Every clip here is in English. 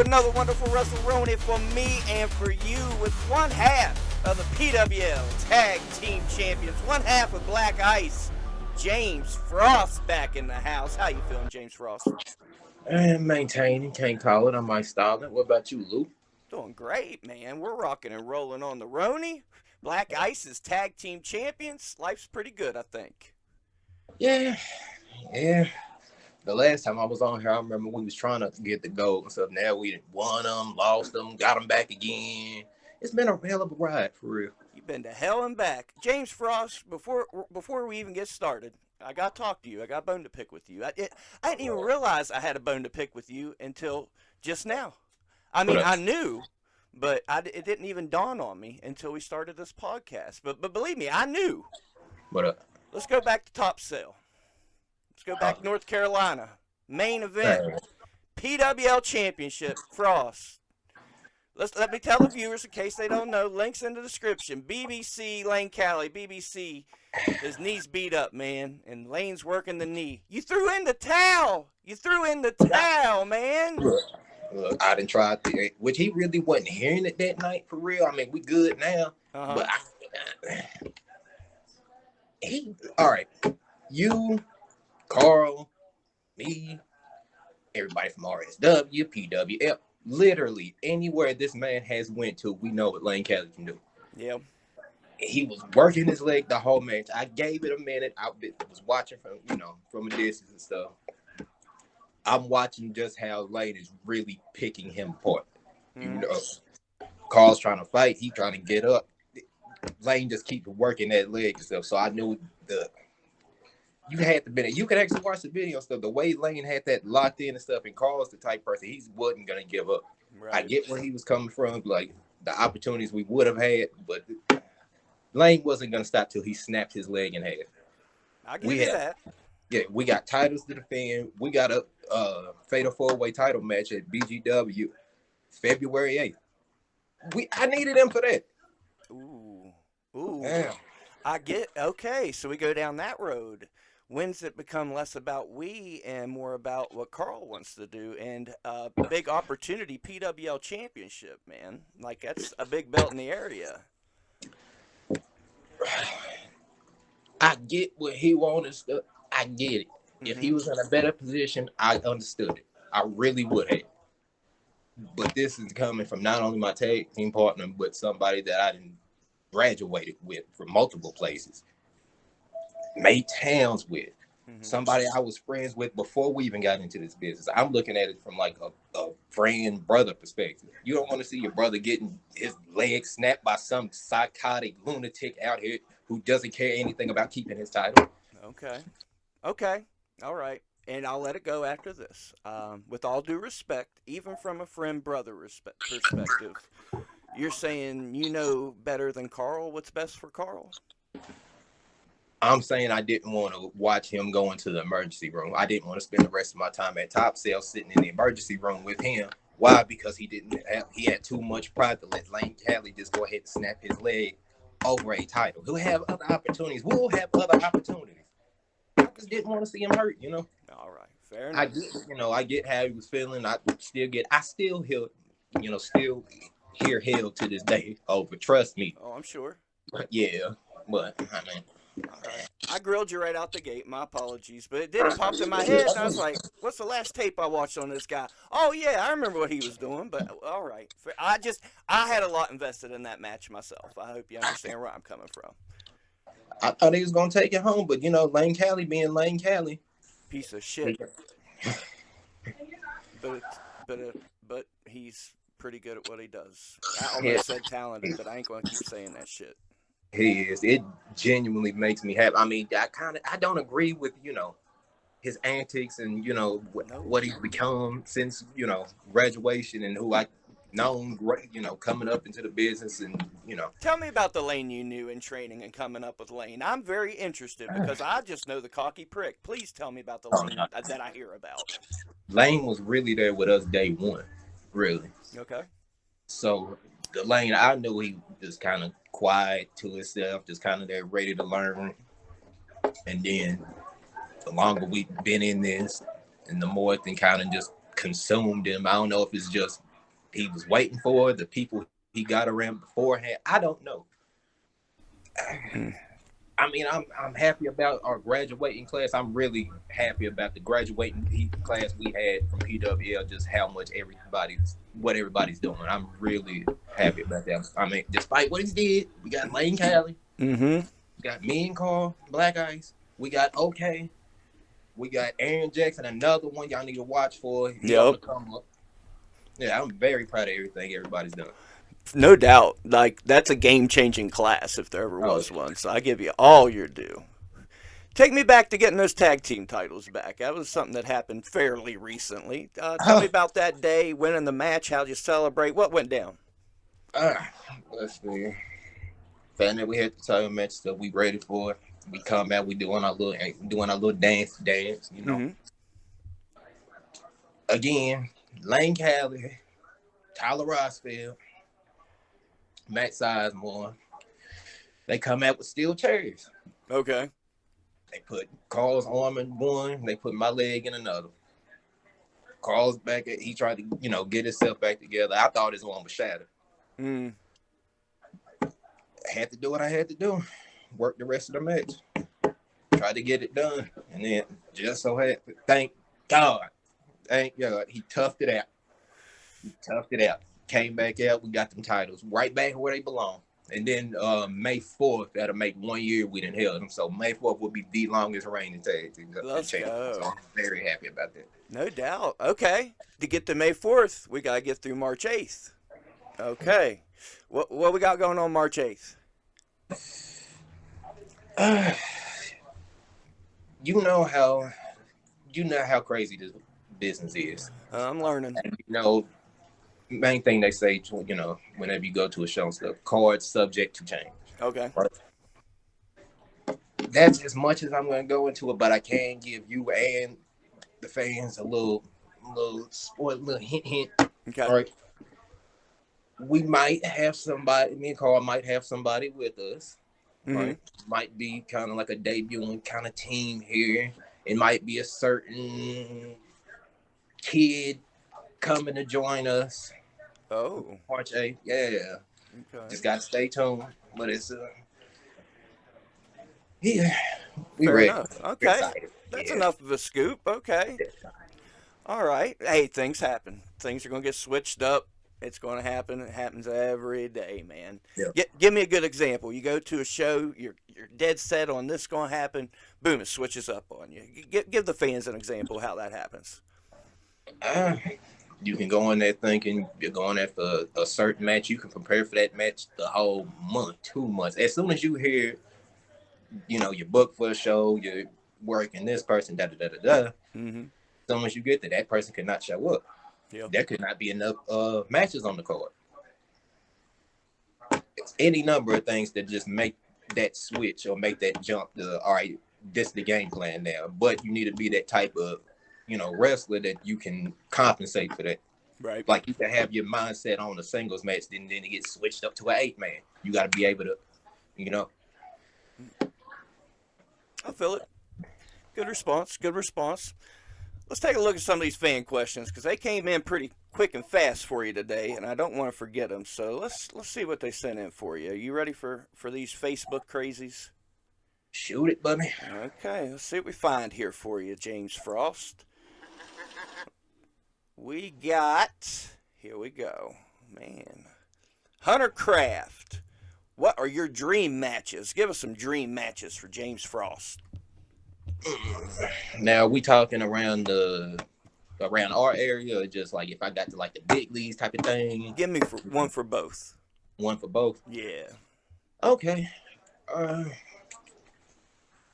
another wonderful WrestleRoni for me and for you with one half of the PWL Tag Team Champions, one half of Black Ice, James Frost back in the house. How you feeling, James Frost? And maintaining, can't call it. I might style it. What about you, Lou? Doing great, man. We're rocking and rolling on the Roni. Black Ice is Tag Team Champions. Life's pretty good, I think. Yeah, yeah. The last time I was on here, I remember we was trying to get the gold and stuff. Now we won them, lost them, got them back again. It's been a hell of a ride, for real. You've been to hell and back. James Frost, before we even get started, I got to talk to you. I got a bone to pick with you. I didn't even realize I had a bone to pick with you until just now. I mean, I knew, but it didn't even dawn on me until we started this podcast. But believe me, I knew. What up? Let's go back to Top Sale. Let's go back to North Carolina. Main event. PWL Championship. Frost. Let me tell the viewers, in case they don't know, links in the description. BBC Lane Cali. BBC. His knee's beat up, man, and Lane's working the knee. You threw in the towel. Man. Look, I didn't try to, which he really wasn't hearing it that night, for real. I mean, we good now, but all right. You, Carl, me, everybody from RSW, PWL, literally anywhere this man has went to, we know what Lane Cali can do. Yeah. He was working his leg the whole match. I gave it a minute. I was watching from a distance and stuff. I'm watching just how Lane is really picking him apart. Carl's trying to fight. He's trying to get up. Lane just keeps working that leg and stuff. So I knew you could actually watch the video and stuff. The way Lane had that locked in and stuff, and Carl's the type person, he wasn't gonna give up. Right. I get where he was coming from, like the opportunities we would have had, but Lane wasn't gonna stop till he snapped his leg in half. I give you that. Yeah, we got titles to defend. We got a fatal 4-way title match at BGW February 8th. I needed him for that. Ooh. Damn. Okay, so we go down that road. When's it become less about we and more about what Carl wants to do? And big opportunity, PWL Championship, man. Like, that's a big belt in the area. I get what he wanted stuff. I get it. If he was in a better position, I understood it. I really would have. But this is coming from not only my tag team partner, but somebody that I didn't graduated with from multiple places, made towns with, somebody I was friends with before we even got into this business. I'm looking at it from like a friend brother perspective. You don't want to see your brother getting his leg snapped by some psychotic lunatic out here who doesn't care anything about keeping his title. Okay. All right. And I'll let it go after this. With all due respect, even from a friend-brother perspective, you're saying you know better than Carl what's best for Carl? I'm saying I didn't want to watch him go into the emergency room. I didn't want to spend the rest of my time at Top Sale sitting in the emergency room with him. Why? Because he had too much pride to let Lane Cali just go ahead and snap his leg over a title. He'll have other opportunities. We'll have other opportunities. I just didn't want to see him hurt, All right, fair enough. I get how he was feeling. I still hear hell to this day over. Trust me. Oh, I'm sure. Yeah, but I mean, all right. I grilled you right out the gate. My apologies, but it didn't pop in my head. And I was like, "What's the last tape I watched on this guy?" Oh yeah, I remember what he was doing. But all right, I had a lot invested in that match myself. I hope you understand where I'm coming from. I thought he was gonna take it home, but Lane Cali being Lane Cali, piece of shit. but he's pretty good at what he does. I almost said talented, but I ain't gonna keep saying that shit. He is. It genuinely makes me happy. I mean, I don't agree with his antics and what he's become since graduation and who I known coming up into the business and Tell me about the Lane you knew in training and coming up with Lane. I'm very interested because I just know the cocky prick. Please tell me about the Lane that I hear about. Lane was really there with us day one, really. Okay. So the Lane I knew, he was kind of quiet to himself, just kind of there ready to learn. And then the longer we've been in this and the more it kind of just consumed him. I don't know if it's just he was waiting for, the people he got around beforehand. I don't know. I mean, I'm happy about our graduating class. I'm really happy about the graduating class we had from PWL. Just how much what everybody's doing. I'm really happy about that. I mean, despite what he did, we got Lane Cali, Mm-hmm. we got me and Carl, Black Ice, we got OK, we got Aaron Jackson, another one y'all need to watch for. He on the Yep. come up. Yeah, I'm very proud of everything everybody's done. No doubt. Like, that's a game-changing class if there ever Oh, was one. So I give you all your due. Take me back to getting those tag team titles back. That was something that happened fairly recently. Tell me about that day, winning the match. How'd you celebrate? What went down? uh, let's see. Fan that we had the title match stuff. We ready for it. We come out. We doing our little dance. You know. Mm-hmm. Again, Lane Cali, Tyler Rossfield, Matt Sizemore. They come out with steel chairs. Okay. They put Carl's arm in one. They put my leg in another. Carl's back. He tried to, get himself back together. I thought his arm was shattered. Mm. I had to do what I had to do. Work the rest of the match. Tried to get it done. And then just so happened, thank God, he toughed it out. Came back out. We got them titles right back where they belong. And then May 4th, that'll make 1 year we done held them. So May 4th will be the longest reigning tag team Let's champion. go. So I'm very happy about that. No doubt. Okay. To get to May 4th, we got to get through March 8th. Okay. What we got going on March 8th? You know how crazy this business is. I'm learning. And, main thing they say, whenever you go to a show and stuff, cards subject to change. Okay. Right? That's as much as I'm going to go into it, but I can give you and the fans a little hint. Okay. All right. We might have somebody, me and Carl might have somebody with us. Mm-hmm. Right? Might be kind of like a debuting kind of team here. It might be a certain kid coming to join us. Oh. March 8th. Yeah. Okay. Just got to stay tuned. But it's, yeah, we Fair ready. enough. Okay. That's enough of a scoop. Okay. All right. Hey, things happen. Things are going to get switched up. It's going to happen. It happens every day, man. Yeah. Give me a good example. You go to a show, you're dead set on this going to happen. Boom, it switches up on you. Give the fans an example of how that happens. You can go in there thinking you're going there for a certain match. You can prepare for that match the whole month, 2 months. As soon as you hear, you're booked for a show, you're working this person, da-da-da-da-da. Mm-hmm. As soon as you get there, that person could not show up. Yep. There could not be enough matches on the card. It's any number of things that just make that switch or make that jump to, all right, this is the game plan now. But you need to be that type of, wrestler that you can compensate for that. Right. Like you can have your mindset on a singles match, then it gets switched up to an 8-man. You got to be able to, I feel it. Good response. Let's take a look at some of these fan questions because they came in pretty quick and fast for you today, and I don't want to forget them. So let's see what they sent in for you. Are you ready for these Facebook crazies? Shoot it, buddy. Okay, let's see what we find here for you, James Frost. Here we go, man. Hunter Craft. What are your dream matches? Give us some dream matches for James Frost. Now, we talking around our area, or just like if I got to like the big leagues type of thing? Give me one for both. One for both? Yeah. Okay.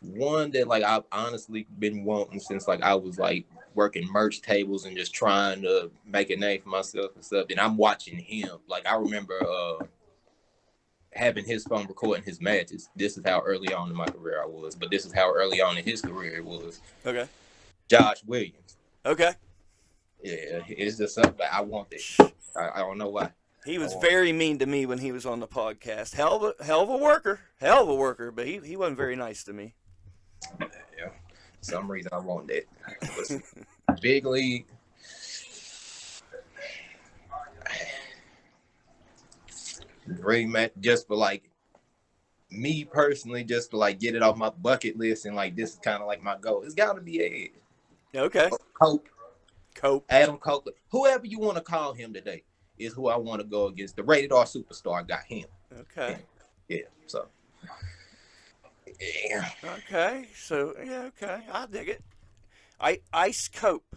One that like I've honestly been wanting since like I was like working merch tables and just trying to make a name for myself and stuff. And I'm watching him. Like I remember having his phone recording his matches. This is how early on in my career I was, but this is how early on in his career it was. Okay. Josh Williams. Okay. Yeah, it's just something I want this. I don't know why. He was very mean to me when he was on the podcast. Hell of a worker, but he wasn't very nice to me. Yeah, for some reason I want that. Big league. Dream match just for like me personally, just to like get it off my bucket list and like this is kind of like my goal. It's got to be Edge. Okay. Cope, Cope. Adam Copeland, whoever you want to call him today is who I want to go against. The rated R superstar. I got him. Okay. Yeah. So yeah, Okay. So yeah. Okay. I dig it. Ice Cope.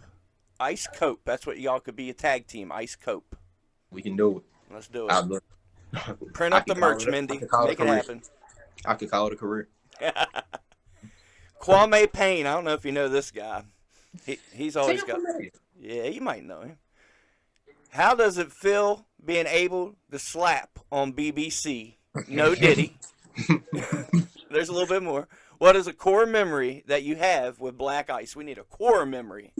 Ice Cope. That's what y'all could be, a tag team. Ice Cope. we can do it. Let's do it. I look. Print I up the could call merch, it. I Mindy. could call it a Make it career. happen. I could call it a career. Kwame Payne. I don't know if you know this guy. He's always got. Familiar. Yeah, you might know him. How does it feel being able to slap on BBC? No Diddy. There's a little bit more. What is a core memory that you have with Black Ice? We need a core memory.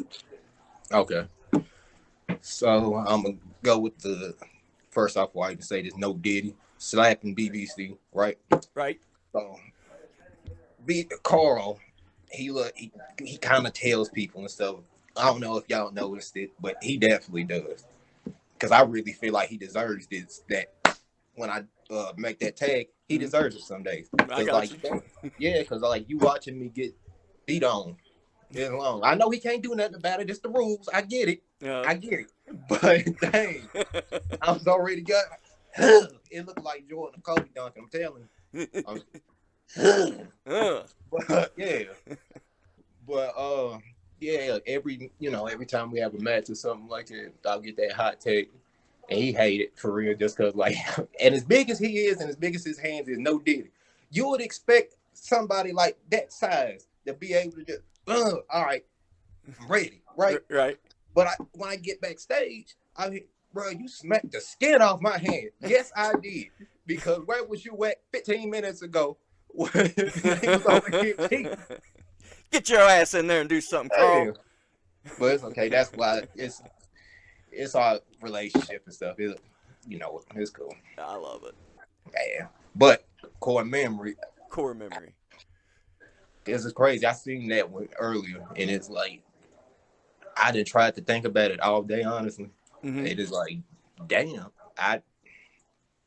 Okay. So I'm gonna go with the first off. Why I can say this? No Diddy slapping BBC, right? Right. So, Carl, he kind of tells people and stuff. I don't know if y'all noticed it, but he definitely does. Because I really feel like he deserves this. That when I make that tag, he deserves it some days. I got you. Yeah, because like you watching me get beat on. It's long. I know he can't do nothing about it. It's the rules. I get it. I get it. But dang, I was already got. It looked like Jordan and Kobe dunking. I'm telling you. But yeah. But yeah. Every time we have a match or something like that, I'll get that hot take. And he hate it for real, just cause like, and as big as he is, and as big as his hands is, no Diddy. You would expect somebody like that size to be able to just, all right, I'm ready, right? Right. But when I get backstage, bro, you smacked the skin off my hand. Yes, I did. Because where was you at 15 minutes ago? When he was over here cheating? Get your ass in there and do something, Carl. Yeah. But it's okay. That's why it's our relationship and stuff. It's cool. I love it. Yeah. But core memory. Core memory. This is crazy. I seen that one earlier, and it's like I didn't try to think about it all day. Honestly, It is like, damn.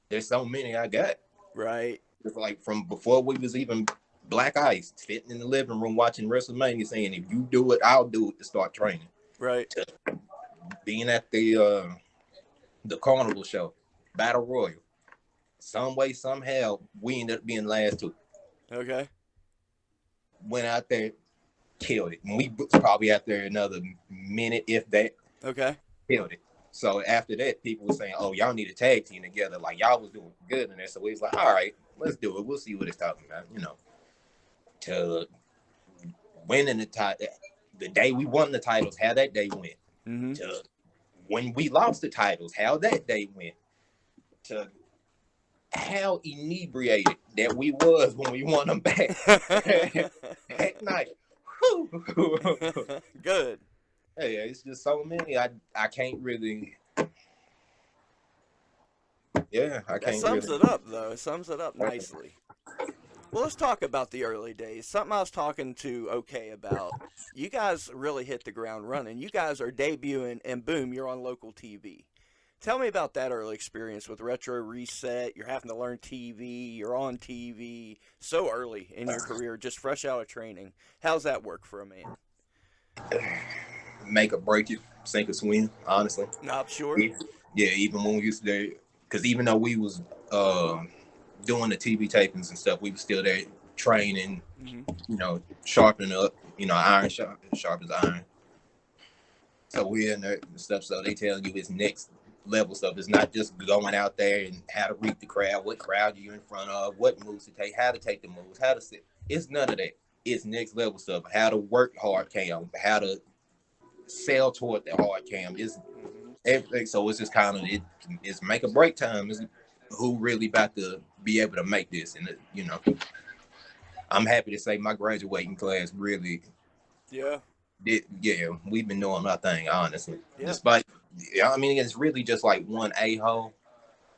There's so many I got. Right. It's like from before we was even Black Ice, sitting in the living room watching WrestleMania, saying if you do it, I'll do it, to start training. Right. To being at the Carnival show, Battle Royal. Some way, somehow, we ended up being last two. Okay. Went out there, killed it. And we was probably out there another minute, if that. Okay. Killed it. So after that, people were saying, oh, y'all need a tag team together. Like, y'all was doing good in there. So we was like, all right, let's do it. We'll see what it's talking about, To winning the title, the day we won the titles, how that day went. Mm-hmm. To when we lost the titles, how that day went. To how inebriated that we was when we won them back at night. Good. Hey, it's just so many. I can't really. Yeah, I can't. That sums really. it up, though. It sums it up nicely. Well, let's talk about the early days. Something I was talking to OK about. You guys really hit the ground running. You guys are debuting, and boom, you're on local TV. Tell me about that early experience with Retro Reset. You're having to learn TV. You're on TV so early in your career, just fresh out of training. How's that work for a man? Make or break it, sink or swim, honestly. Not sure. Yeah, even when we used to, because even though we was doing the TV tapings and stuff, we was still there training, sharpening up, iron sharp as iron. So we're in there and stuff. So they tell you it's next level stuff. It's not just going out there and how to read the crowd, what crowd you're in front of, what moves to take, how to take the moves, how to sit. It's none of that. It's next level stuff. How to work hard cam, how to sell toward the hard cam. It's everything. So it's just kind of it's make or break time. It's who really about to be able to make this, and I'm happy to say my graduating class really. Yeah. We've been doing our thing, honestly. Yeah. Despite, it's really just like one a-hole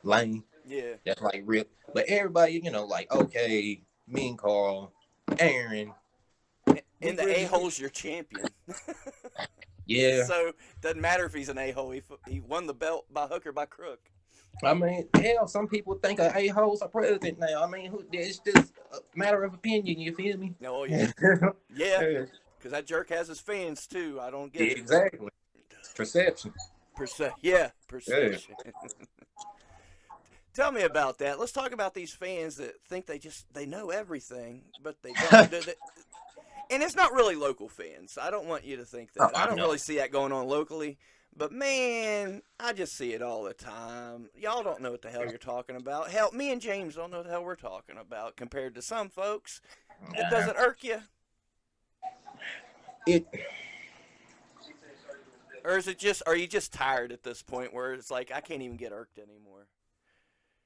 lane. Yeah. That's like real. But everybody, like, okay, me and Carl, Aaron. And the a-hole's your champion. Yeah. So doesn't matter if he's an a-hole. He won the belt by hook or by crook. I mean, hell, some people think a-holes are president now. I mean, it's just a matter of opinion. You feel me? Oh yeah, yeah. Because that jerk has his fans too. I don't get it. Exactly. Perception. Yeah, Yeah. perception. Tell me about that. Let's talk about these fans that think they know everything, but they don't. And it's not really local fans. I don't want you to think Oh, that. I I don't know. really see that going on locally. But man, I just see it all the time. Y'all don't know what the hell you're talking about. Hell, me and James don't know what the hell we're talking about compared to some folks. It doesn't irk you, It. or is it just? Are you just tired at this point where it's like I can't even get irked anymore?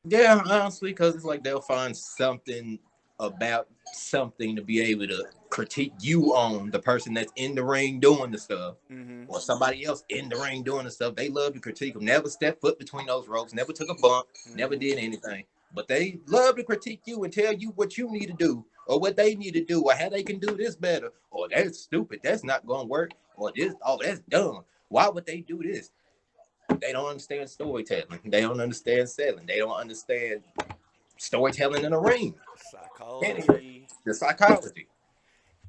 Yeah, honestly, because it's like they'll find something about something to be able to critique you on, the person that's in the ring doing the stuff, Mm-hmm. or somebody else in the ring doing the stuff. They love to critique them. Never stepped foot between those ropes. Never took a bump. Never Mm-hmm. did anything. But they love to critique you and tell you what you need to do, or what they need to do, or how they can do this better. Or that's stupid. That's not going to work. Or this. Oh, that's dumb. Why would they do this? They don't understand storytelling. They don't understand selling. They don't understand storytelling in a ring. Anyway, Psychology. the psychology.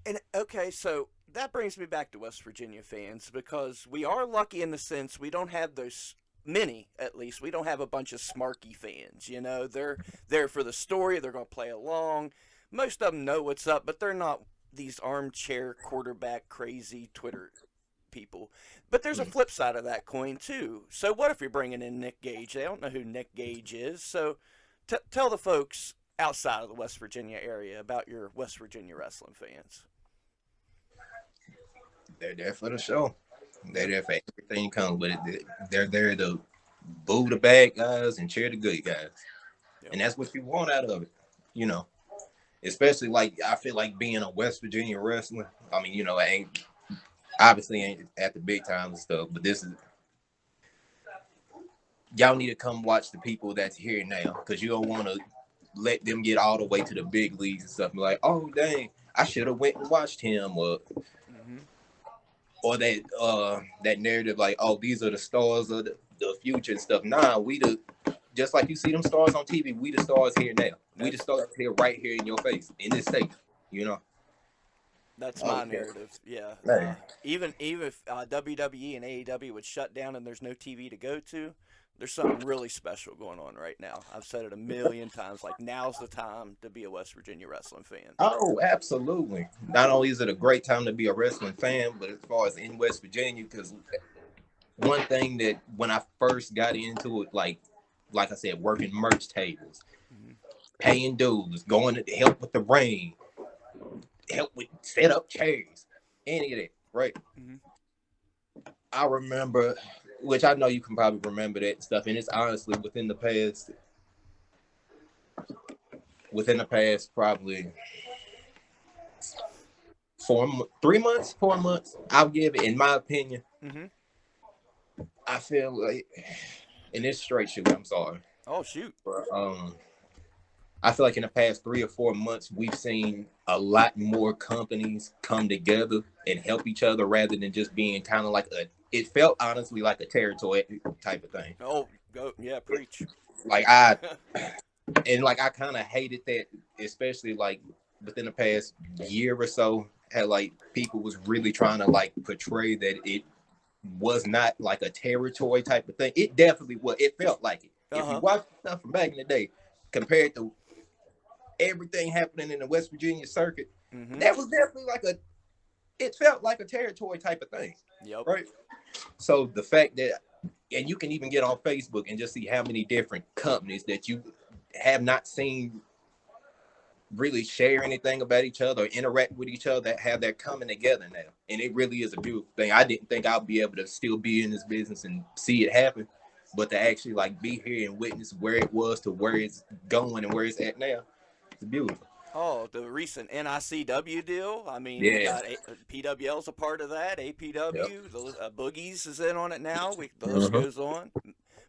And okay, so that brings me back to West Virginia fans because we are lucky in the sense we don't have those many, at least. We don't have a bunch of smarky fans. You know, they're there for the story. They're going to play along. Most of them know what's up, but they're not these armchair quarterback crazy Twitter people. But there's a flip side of that coin too. So what if you're bringing in Nick Gage? They don't know who Nick Gage is. So tell the folks outside of the West Virginia area about your West Virginia wrestling fans. They're there for the show. They're there for everything comes with it. They're there to boo the bad guys and cheer the good guys. Yep. And that's what you want out of it. You know, especially like I feel like being a West Virginia wrestler. I mean, I ain't obviously ain't at the big times and stuff, but this is y'all need to come watch the people that's here now because you don't want to let them get all the way to the big leagues and stuff. Like, oh dang, I should have went and watched him, Mm-hmm. or that narrative like, oh, these are the stars of the future and stuff. Nah, we the just like you see them stars on TV. We the stars here now. We the stars here right here in your face in this state. You know. That's my Okay. narrative. Yeah. Man. Even if WWE and AEW would shut down and there's no TV to go to, there's something really special going on right now. I've said it a million times. Like now's the time to be a West Virginia wrestling fan. Oh, absolutely. Not only is it a great time to be a wrestling fan, but as far as in West Virginia, because one thing that when I first got into it, like I said, working merch tables, Mm-hmm. paying dues, going to help with the rain, help with set up chairs, any of that, right? Mm-hmm. I remember, which I know you can probably remember that stuff, and it's honestly within the past probably 3 months, 4 months, I'll give it, in my opinion. Mm-hmm. I feel like, and it's straight shoot, I'm sorry. Oh shoot. But, I feel like in the past 3 or 4 months, we've seen a lot more companies come together and help each other rather than just being kind of like it felt honestly like a territory type of thing. Oh, go yeah, preach. Like I kind of hated that, especially like within the past year or so, had like people was really trying to like portray that it was not like a territory type of thing. It definitely was. It felt like it. If you watch stuff from back in the day, compared to everything happening in the West Virginia circuit, Mm-hmm. that was definitely it felt like a territory type of thing. Yep. Right. So the fact that, and you can even get on Facebook and just see how many different companies that you have not seen really share anything about each other or interact with each other that have that coming together now. And it really is a beautiful thing. I didn't think I'll be able to still be in this business and see it happen, but to actually like be here and witness where it was to where it's going and where it's at now, it's beautiful. Oh, the recent NICW deal. I mean, we Yeah. got PWL's a part of that. Yep. APW, the Boogies is in on it now. The list Mhm. goes on.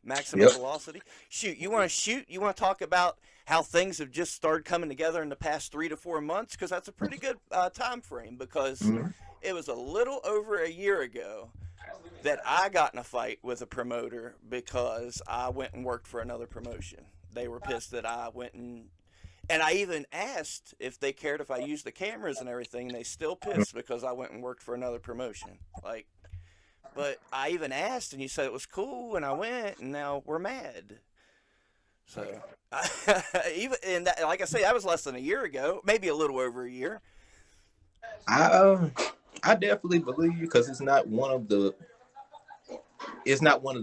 Maximum Yep. velocity. Shoot, you want to shoot? You want to talk about how things have just started coming together in the past 3 to 4 months? Because that's a pretty good time frame. Because Mhm. it was a little over a year ago that I got in a fight with a promoter because I went and worked for another promotion. They were pissed that I went and I even asked if they cared if I used the cameras and everything. And they still pissed because I went and worked for another promotion. Like, but I even asked, and you said it was cool, and I went, and now we're mad. So, even and that, like I say, that was less than a year ago, maybe a little over a year. I I definitely believe you because it's not one of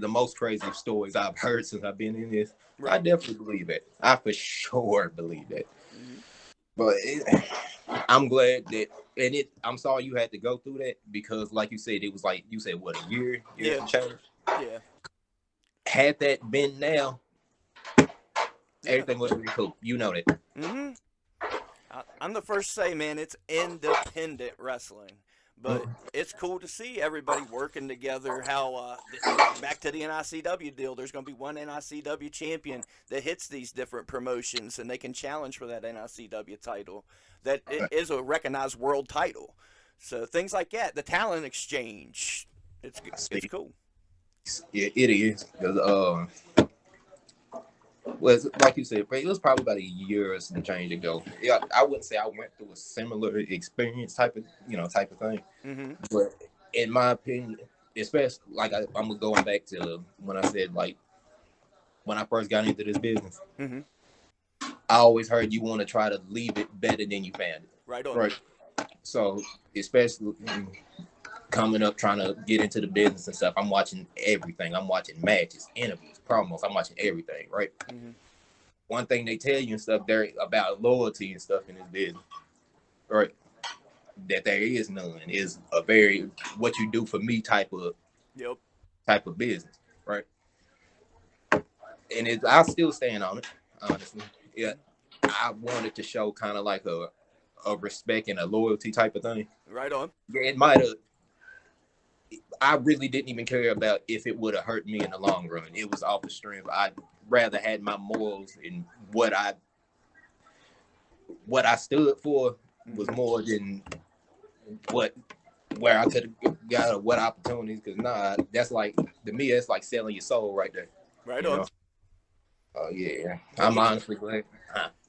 the most crazy stories I've heard since I've been in this. I Right. definitely believe it. I for sure believe that. Hmm. But I'm glad that, and I'm sorry you had to go through that because, like you said, it was like you said, what, a year Yeah. and change. Yeah. Had that been now, Yeah. everything would have been cool. You know that. Hmm. I'm the first to say, man, it's independent wrestling, but it's cool to see everybody working together. How back to the NICW deal, there's going to be one NICW champion that hits these different promotions, and they can challenge for that NICW title. That it is a recognized world title. So things like that, the talent exchange, it's See, cool. it is because was like you said, it was probably about a year or some change ago. Yeah, I wouldn't say I went through a similar experience type of thing, Hmm. but in my opinion, especially like I'm going back to when I said like when I first got into this business, Hmm. I always heard you want to try to leave it better than you found it, Right on. right? So especially coming up trying to get into the business and stuff, I'm watching everything. I'm watching matches, interviews, promos. I'm watching everything, right? Hmm. One thing they tell you and stuff there about loyalty and stuff in this business, right? That there is none is a very what you do for me Yep. type of business, right? And I still stand on it, honestly. Yeah, I wanted to show kind of like a respect and a loyalty type of thing. Right on. Yeah, it might have. I really didn't even care about if it would have hurt me in the long run. It was off the strength. I'd rather had my morals and what I stood for was Hmm. more than what where I could have got what opportunities. Because that's like to me, that's like selling your soul right there. Right You know. on. Oh yeah, But I'm you honestly glad.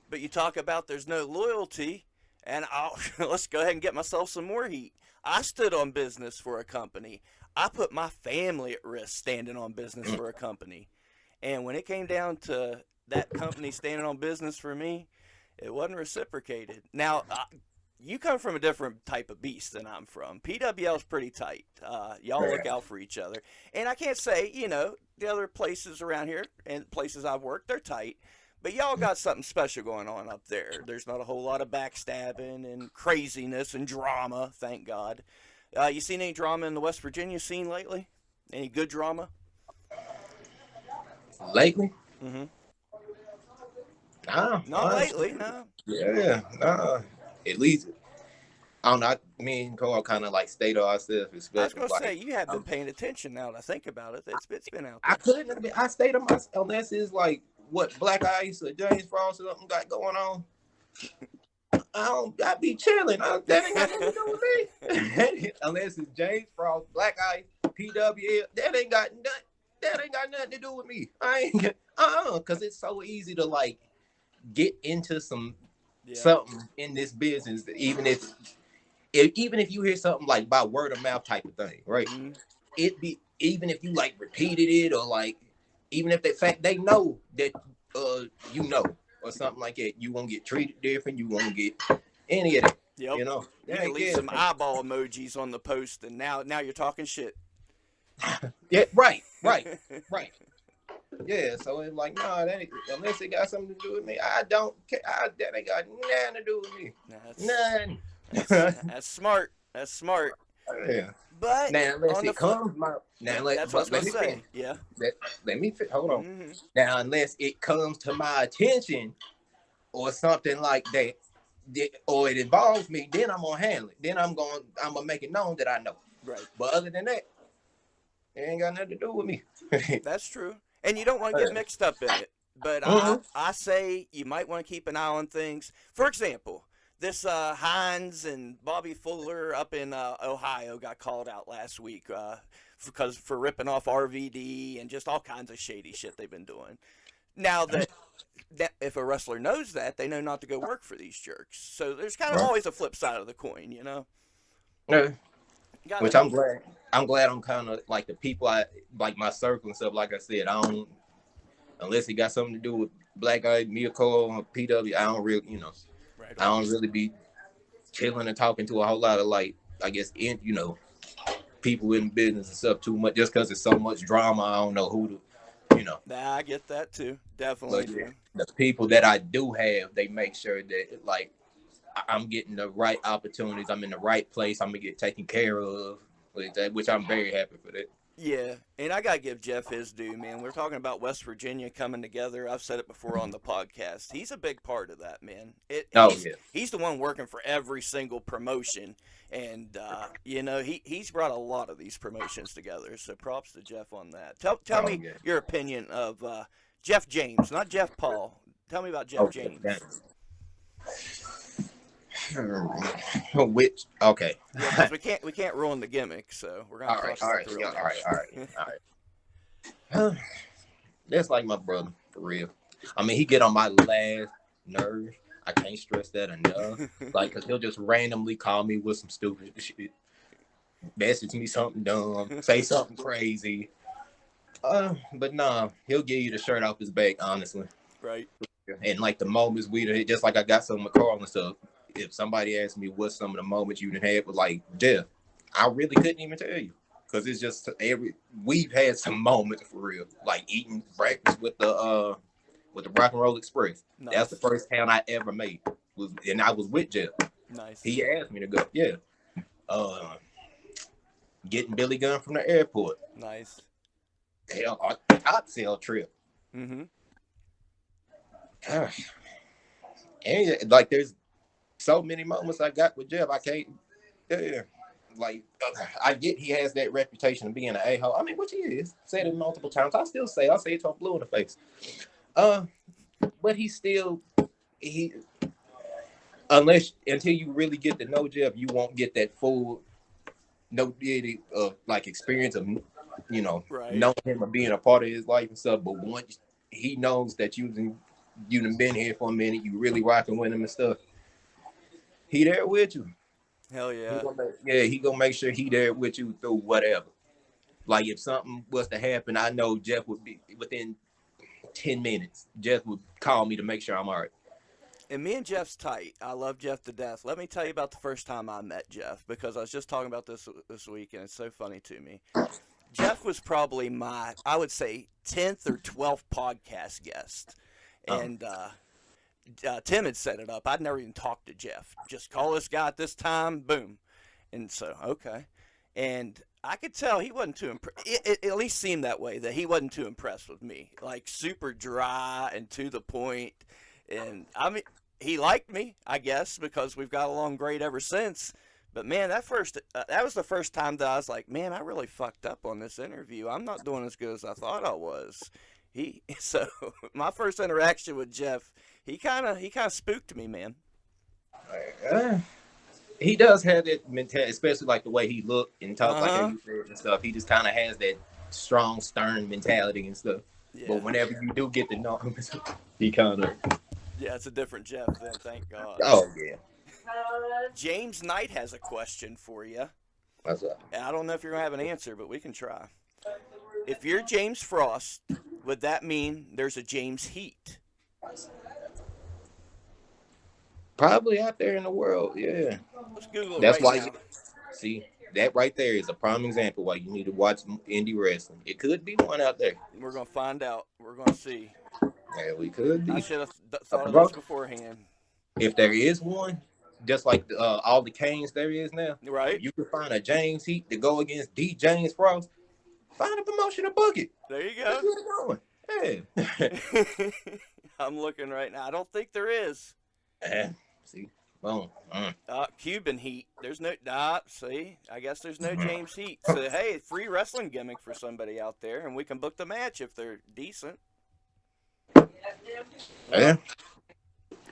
But you talk about there's no loyalty, and let's go ahead and get myself some more heat. I stood on business for a company. I put my family at risk standing on business for a company. And when it came down to that company standing on business for me, it wasn't reciprocated. Now, you come from a different type of beast than I'm from. PWL's pretty tight. Y'all look out for each other. And I can't say, the other places around here and places I've worked, they're tight. But y'all got something special going on up there. There's not a whole lot of backstabbing and craziness and drama, thank God. You seen any drama in the West Virginia scene lately? Any good drama? Lately, Mm-hmm. nah, Not honestly, lately, no. yeah, nah. At least I don't know. Me and Cole kind of like stay to ourselves, I was especially gonna say like you have been um, paying attention now that I think about it. It's been out I there. couldn't have been. I stay to myself unless it's like what Black Ice or James Frost or something got going on. I be chilling. That ain't got nothing to do with me. Unless it's James Frost, Black Ice, PWL. That ain't got nothing to do with me. I ain't because it's so easy to like get into Yeah. something in this business, even if you hear something like by word of mouth type of thing, right? Mm-hmm. It be even if you like repeated it or like even if they know that uh you know or something like that, you won't get treated different. You won't get any of that. Yep. You know, You that can ain't leave good. some eyeball emojis on the post, and now you're talking shit. Yeah, right. Yeah, so it's like, nah, that ain't, unless it got something to do with me, I don't care. That ain't got nothing to do with me. Now None. that's smart. That's smart. Yeah. But Now, unless on the it flip, comes my now, that's what I was gonna let me finish. say. Yeah. Let, let me hold on. Mm-hmm. Now, unless it comes to my attention or something like that, or it involves me, then I'm gonna handle it. Then I'm gonna make it known that I know. Right. But other than that, it ain't got nothing to do with me. That's true. And you don't want to get mixed up in it. But Mm-hmm. I say you might want to keep an eye on things. For example, this Hines and Bobby Fuller up in Ohio got called out last week because for ripping off RVD and just all kinds of shady shit they've been doing. Now that if a wrestler knows that, they know not to go work for these jerks. So there's kind of Right. always a flip side of the coin, you know. Yeah. Which Gotta, I'm glad. I'm glad I'm kind of like the people I like my circle and stuff. Like I said, I don't unless it got something to do with Black Eye, Mia Cole, PW. I don't really, right I on. don't really be chilling and talking to a whole lot of like, I guess, people in business and stuff too much. Just because there's so much drama, I don't know who to. Nah, I get that too. Definitely But yeah, do. the people that I do have, they make sure that like I'm getting the right opportunities. I'm in the right place. I'm gonna get taken care of, which I'm very happy for that. Yeah, and I gotta give Jeff his due, man. We're talking about West Virginia coming together. I've said it before on the podcast. He's a big part of that, man. Oh He's yeah, he's the one working for every single promotion, and he's brought a lot of these promotions together. So props to Jeff on that. Tell oh me yeah. your opinion of Jeff James, not Jeff Paul. Tell me about Jeff Okay, James. which okay. Yeah, because we can't ruin the gimmick, so we're gonna All right, talk all about right, the real yeah, all right, match. all right, all right. That's like my brother for real. I mean, he get on my last nerve. I can't stress that enough. Like, cause he'll just randomly call me with some stupid shit, message me something dumb, say something crazy. But nah, he'll give you the shirt off his back, honestly. Right. And like the moments just like I got some with Carl and stuff. If somebody asked me what some of the moments you done had with like Jeff, I really couldn't even tell you. Cause it's just we've had some moments for real. Like eating breakfast with the Rock and Roll Express. That's the Nice. first town I ever made. And I was with Jeff. Nice. He asked me to go. Yeah. Uh Getting Billy Gunn from the airport. Nice. Hell, a top sale trip. Mm-hmm. And like there's so many moments I got with Jeff. I can't. Yeah, like I get he has that reputation of being an a-hole. I mean, which he is. Said it multiple times. I say it to him blue in the face. Uh, but he until you really get to know Jeff, you won't get that full like experience of Right. knowing him or being a part of his life and stuff. But once he knows that you've been here for a minute, you really rocking with him and stuff. He there with you. Hell yeah. He gonna make sure he there with you through whatever. Like if something was to happen, I know Jeff would be within 10 minutes. Jeff would call me to make sure I'm all right. And me and Jeff's tight. I love Jeff to death. Let me tell you about the first time I met Jeff because I was just talking about this week and it's so funny to me. Jeff was probably my, I would say, 10th or 12th podcast guest. And Tim had set it up. I'd never even talked to Jeff. Just call this guy at this time, boom. And so, okay. And I could tell he wasn't too impressed. It at least seemed that way, that he wasn't too impressed with me. Like, super dry and to the point. And, I mean, he liked me, I guess, because we've got along great ever since. But, man, that was the first time that I was like, man, I really fucked up on this interview. I'm not doing as good as I thought I was. So, my first interaction with Jeff, he kind of spooked me, man. He does have that mentality, especially like the way he looked and talked, like how Uh-huh. you said and stuff. He just kind of has that strong, stern mentality and stuff. Yeah. But whenever you do get to know him, he kind of. Yeah, it's a different Jeff then, thank God. Oh yeah. James Knight has a question for you. What's up? And I don't know if you're going to have an answer, but we can try. If you're James Frost, would that mean there's a James Heat? Probably out there in the world, yeah. Let's Google it That's right why now. see that right there is a prime example why you need to watch indie wrestling. It could be one out there. We're going to find out. We're going to see. Yeah, we could be. I should have thought of this beforehand. If there is one, just like all the Canes there is now, Right? if you could find a James Heat to go against D. James Frost, find a promotion to book it. There you Let's go. get it going. Yeah. I'm looking right now. I don't think there is. See, boom. Cuban Heat. There's no. See, I guess there's no James Heat. So hey, free wrestling gimmick for somebody out there, and we can book the match if they're decent. Yeah.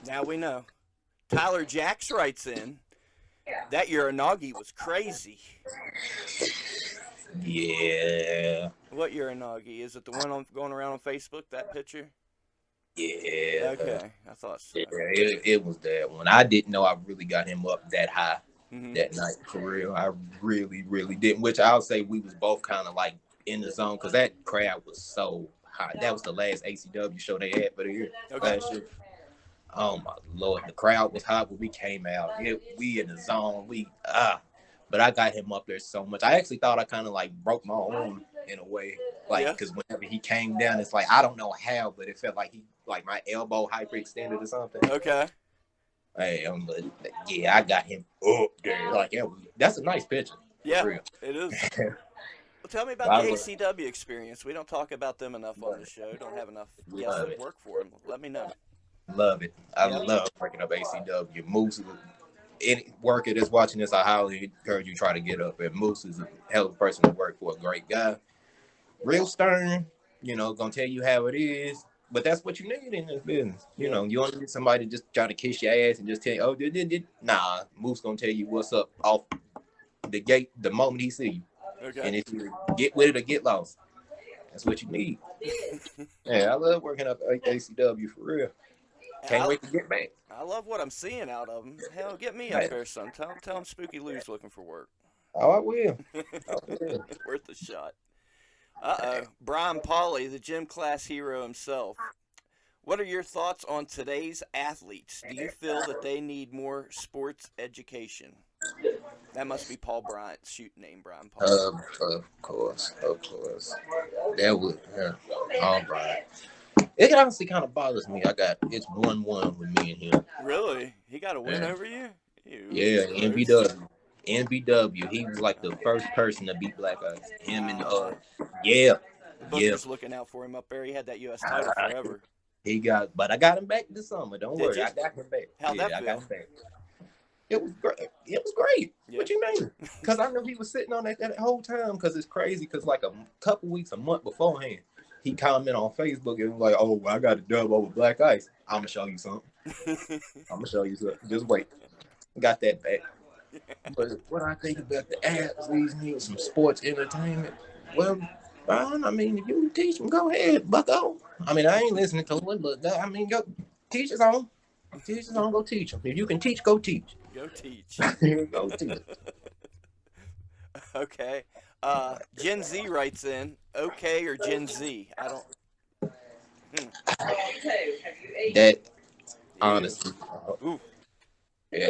Now we know. Tyler Jacks writes in that Uranagi was crazy. Yeah. What Uranagi? Is it the one going around on Facebook? That picture? Yeah. Okay, I thought so. Yeah, it was that one. I didn't know I really got him up that high Hmm. that night for real. I really, really didn't. Which I'll say we was both kind of like in the zone because that crowd was so hot. That was the last ACW show they had for the year Okay. last year. Oh my lord, the crowd was hot when we came out. We in the zone. But I got him up there so much. I actually thought I kind of like broke my arm in a way, like Yeah. because whenever he came down, it's like I don't know how, but it felt like he like my elbow hyperextended or something. Okay. Hey, but yeah, I got him up there. Like that's a nice picture, for Yeah, real. it is. Well, tell me about I the love, ACW experience. We don't talk about them enough on love this it, show. Don't have enough guests love that it, work for them. Let me know. love it. I Yep. love working up ACW. Moose, any worker that's watching this, I highly encourage you to try to get up. And Moose is a hell of a person to work for. A great guy, real stern. Gonna tell you how it is. But that's what you need in this business. Yeah. You don't need somebody to just try to kiss your ass and just tell you, oh, did. Nah, Moose gonna tell you what's up off the gate the moment he see you. Okay. And if you get with it or get lost, that's what you need. Yeah, I love working up at ACW for real. Can't I wait to get back. I love what I'm seeing out of them. Hell, get me up Man, there some. Tell them Spooky Lou's looking for work. oh, I will. I will. Worth a shot. Uh-oh. Brian Pauly, the gym class hero himself. What are your thoughts on today's athletes? Do you feel that they need more sports education? That must be Paul Bryant's shoot name, Brian Pauly. Of course, of course. That would, yeah. All right. It honestly kind of bothers me. It's 1-1 with me and him. Really? He got a win Yeah, over you? Ew, yeah. that's gross. NBW. He was like the first person to beat Black Ice. Him and Nah. yeah, The yeah. Booker's looking out for him up there. He had that U.S. title forever. But I got him back this summer. Don't Did worry, you? I got him back. How'd that Yeah, I got feel? him back. It was great. It was great. Yeah. What you mean? Because I knew he was sitting on that whole time. Because it's crazy. Because like a couple weeks, a month beforehand, he commented on Facebook and was like, "Oh, I got a dub over Black Ice. I'm gonna show you something. I'm gonna show you something. Just wait." Got that back. But what I think about the athletes need some sports entertainment. Well, Brian, I mean, if you can teach them, go ahead, bucko. I mean, I ain't listening to it, but I mean, go teach us on. Teach us on. Go teach them. If you can teach, go teach. Go teach. Go teach. Okay. Gen Z writes in, okay or Gen Z? I don't. Hmm. That Ew. honestly, Ooh, yeah,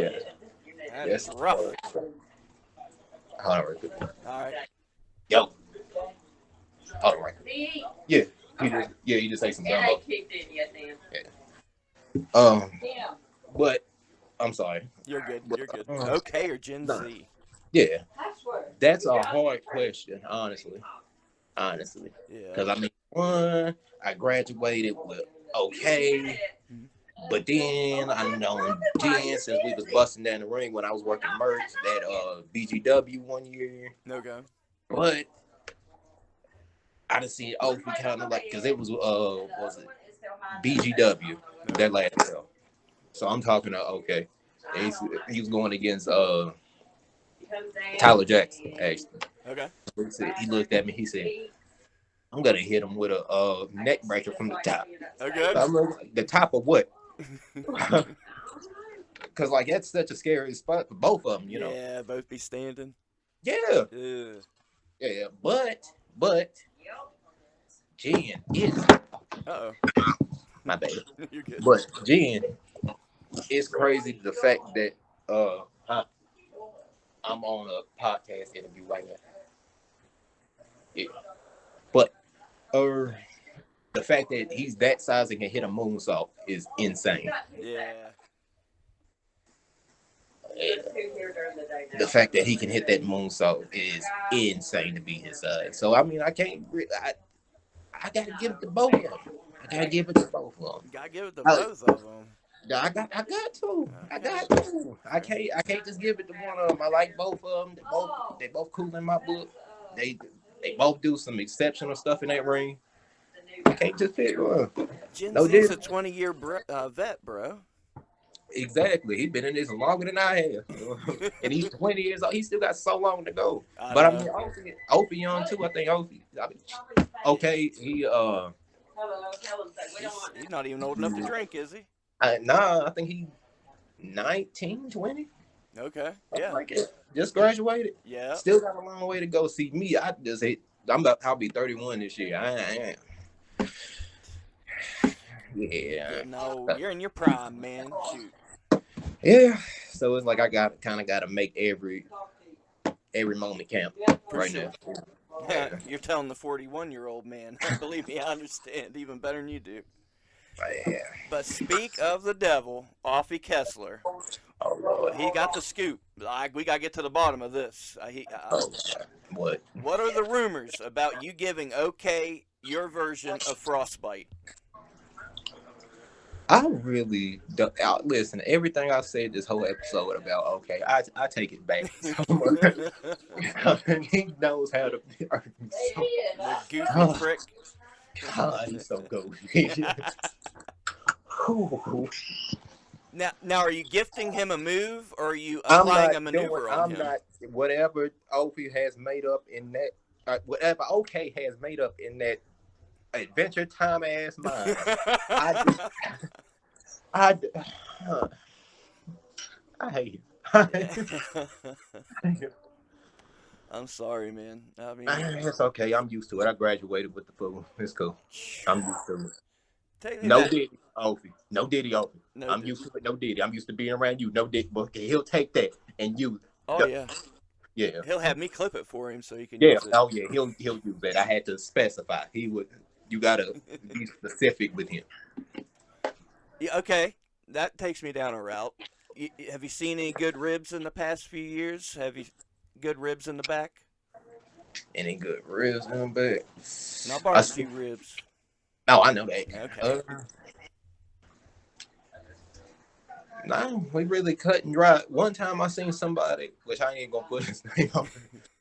that is that's rough. hard. All right. Yo, all right. Yeah, he just say some dumbo. Yeah. But I'm sorry. You're good. But, You're good. Okay or Gen no, Z? yeah, that's a hard question, honestly. Yeah. Because I mean, one, I graduated with okay, Mhm. but then I know Jen since we was busting down the ring when I was working merch at BGW one year, No go. but I done seen Oakley kind of like because it was it BGW that Okay. last show. So I'm talking to okay, and he was going against Tyler Jackson actually. Okay. He looked at me. He said, "I'm gonna hit him with a neck breaker from the top." Okay. I'm like, the top of what? Because like that's such a scary spot for both of them, Yeah, both be standing. Yeah, Ugh. yeah. But Jen is Uh-oh. my bad. You're good. But Jen is crazy. The fact that I'm on a podcast interview right now. Yeah. But the fact that he's that size and can hit a moonsault is insane. Yeah. The fact that he can hit that moonsault is insane to be his size. So I mean, I can't. I gotta give it to both of them. I gotta give it to both of them. Gotta give it to both of them. I got to. I Okay. got to. I can't just give it to one of them. I like both of them. They both cool in my book. They they both do some exceptional stuff in that ring. I can't just pick one. Gen No Z's a different. 20-year vet, bro. Exactly. He's been in this longer than I have. And he's 20 years old. He still got so long to go. I But I know. mean, Opie young too. I think Opie. I mean, okay, He's not even old enough to drink, is he? nah, I think he 19, 20, Okay. something Yeah. like it. Just graduated. Yeah. Still got a long way to go. See me, I just hit. I'll be 31 this year. I am. Yeah. Yeah. No, you're in your prime, man. Shoot. Yeah. So it's like I got to make every moment count For right now. sure. Yeah. You're telling the 41-year-old man. Believe me, I understand even better than you do. Yeah. But speak of the devil, Offie Kessler. Oh Lord. He got the scoop. We got to get to the bottom of this. Oh, what? What are the rumors about you giving OK your version of Frostbite? I really don't listen. Everything I said this whole episode about okay, I take it back so much. He knows how to be. The goofy Oh, prick. God, he's so good. Now, are you gifting him a move, or are you I'm applying not a doing. maneuver on I'm him? not whatever Opie has made up in that. Whatever OK has made up in that Adventure Time ass mind. I just, I, I hate it. I'm sorry, man. I mean, It's okay. I'm used to it. I graduated with the fool. It's cool. I'm used to it. take me No back. Diddy, Opie. No Diddy, Opie. No, I'm used to it. No Diddy. I'm used to being around you. No Diddy. But he'll take that and use oh it. yeah, Yeah. he'll have me clip it for him so he can Yeah. use it. Oh yeah. He'll use that. I had to specify. He would. You gotta be specific with him. Yeah, okay, that takes me down a route. Have you seen any good ribs in the past few years? Have you good ribs in the back? Any good ribs in back? Not I see. barbecue ribs. Oh, I know that. Okay. No, we really cut and dry. One time I seen somebody, which I ain't gonna put his name on.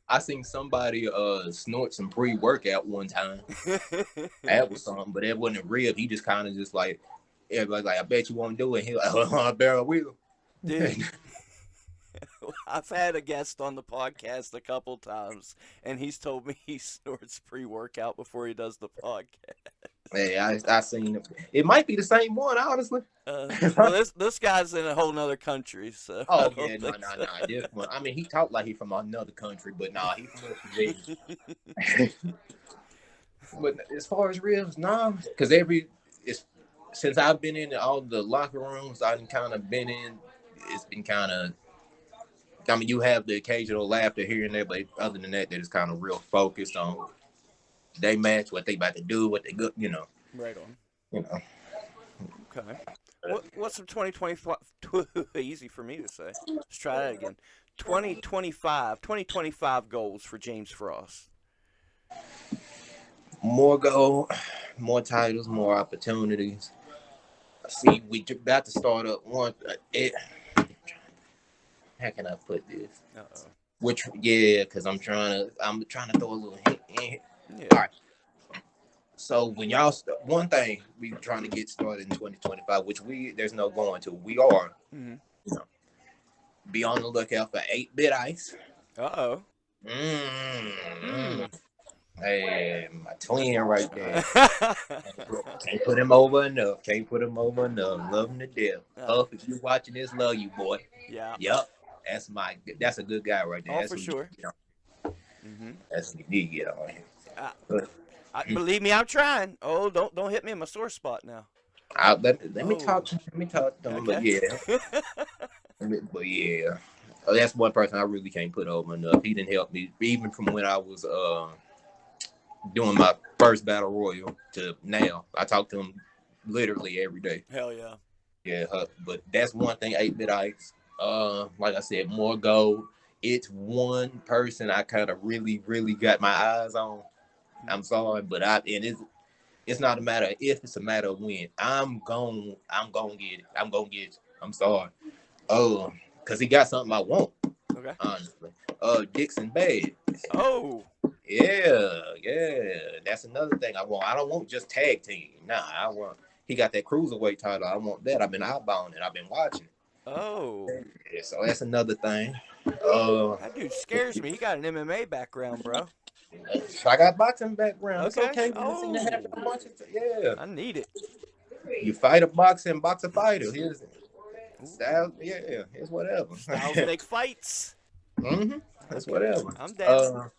I seen somebody snort some pre-workout one time. That was something, but that wasn't a rib. He just kind of just like everybody's like, I bet you won't do it. He like, oh, I bet I will. Dude, I've had a guest on the podcast a couple times, and he's told me he snorts pre-workout before he does the podcast. Hey, I seen it. It might be the same one, honestly. Well, this guy's in a whole nother country, so I Oh don't yeah, no, think no, so. no. This one, I mean, he talked like he from another country, but nah, he from West Virginia. But as far as ribs, nah, because it's since I've been in all the locker rooms, I've kind of been in. It's been kind of. I mean, you have the occasional laughter here and there, but other than that, they're just kind of real focused on they match, what they about to do, what they good, Right on. you know. Okay. What's some 2025? Easy for me to say. Let's try that again. 2025 goals for James Frost. More gold, more titles, more opportunities. See, we about to start up one. How can I put this? Uh-oh. Which yeah, because I'm trying to throw a little hint in. Yeah. All right. So when y'all one thing we trying to get started in 2025, which there's no going to. We are, Mm-hmm. you know, be on the lookout for 8-bit ice. Uh-oh. Mm-hmm. Mm. Hey, my twin right there. Can't put him over enough. Can't put him over enough. Love him to death. Huff, if you're watching this, love you, boy. Yeah. Yep. That's a good guy right there. Oh, That's for who sure. you know. Mm-hmm. That's what you need to get on him. Uh, But believe me, I'm trying. Oh, don't hit me in my sore spot now. let me Oh. talk to him. Let me talk to him. Okay. But yeah. Oh, that's one person I really can't put over enough. He didn't help me even from when I was doing my first battle royal to now. I talk to him literally every day. Hell yeah. Yeah, but that's one thing. 8-bit ice. Like I said, more gold. It's one person I kind of really, really got my eyes on. I'm sorry, but it's not a matter of if, it's a matter of when. I'm gonna get it. I'm gonna get it. I'm sorry. Because he got something I want. Okay. Honestly. Dixon Bad. Oh. Yeah. That's another thing I want. I don't want just tag team. Nah, he got that cruiserweight title. I want that. I've been eyeballing it. I've been watching. Oh, Yeah, so that's another thing. that dude scares me. He got an MMA background, bro. I got boxing background. It's Okay. okay. We just need to have Oh, a bunch of yeah. I need it. You fight a boxer and box a fighter. Here's Ooh, style. Yeah, it's whatever. styles make fights. It's Okay, whatever. I'm down.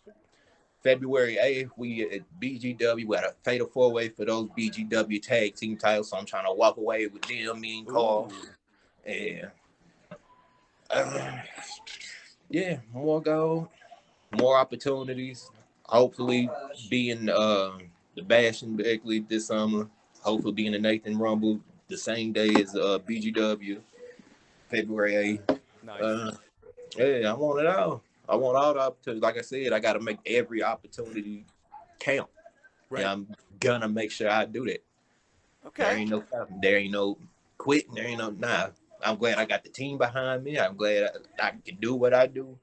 February 8th, we at BGW. We had a fatal four-way for those BGW tag team titles. So I'm trying to walk away with them, me and Carl. Ooh, And uh, yeah, more gold, more opportunities. Hopefully, being the Bash and Beckley this summer. Hopefully, being the Nathan Rumble the same day as BGW, February 8th. nice. Uh, yeah, I want it all. I want all the opportunities. Like I said, I got to make every opportunity count. And Right. I'm gonna make sure I do that. There Okay. ain't no stopping. There ain't no quitting. There ain't no nah. I'm glad I got the team behind me. I'm glad I can do what I do.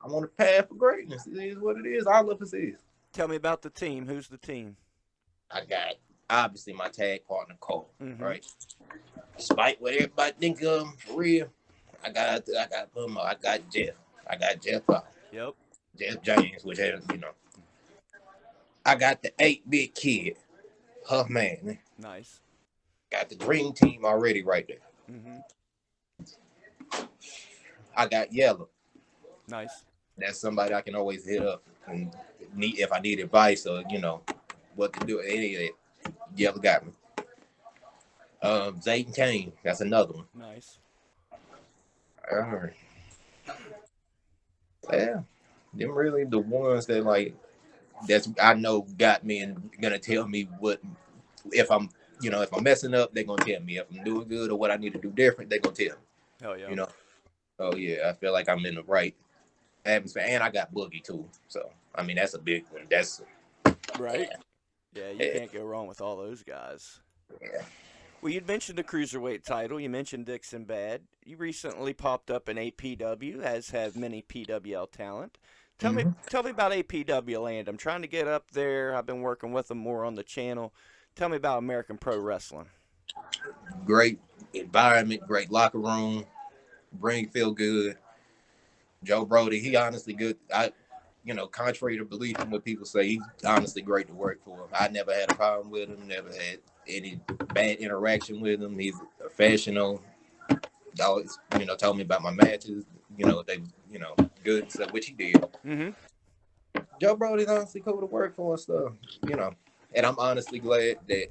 I'm on the path for greatness. It is what it is. All of us is. Tell me about the team. Who's the team? I got obviously my tag partner Cole, Mm-hmm. right? Despite what everybody think for real, I got put him up. I got Jeff. I got Jeff Yep. Jeff James, which has I got the 8-bit kid. Huff man. Nice. Got the dream team already right there. Mm-hmm. I got Yellow. Nice. That's somebody I can always hit up and need if I need advice or what to do. Any of that. Yellow got me. Zayden Kane. That's another one. Nice. Yeah, them really the ones that that's I know got me and gonna tell me what if I'm if I'm messing up, they're gonna tell me. If I'm doing good or what I need to do different, they're gonna tell me. Hell yeah. You know. Oh yeah, I feel like I'm in the right atmosphere, and I got Boogie too. So I mean, that's a big one. That's Right. Yeah, you yeah, can't go wrong with all those guys. yeah. Well, you'd mentioned the cruiserweight title. You mentioned Dixon Bad. You recently popped up in APW, as have many PWL talent. Tell me, Mm-hmm. tell me about APW Land. I'm trying to get up there. I've been working with them more on the channel. Tell me about American Pro Wrestling. Great environment, great locker room, ring feel good. Joe Brody, he honestly good. Contrary to belief and what people say, he's honestly great to work for. I never had a problem with him. Never had any bad interaction with him. He's professional. He always, told me about my matches. They, good and stuff, which he did. Mm-hmm. Joe Brody's honestly cool to work for and stuff. You know, and I'm honestly glad that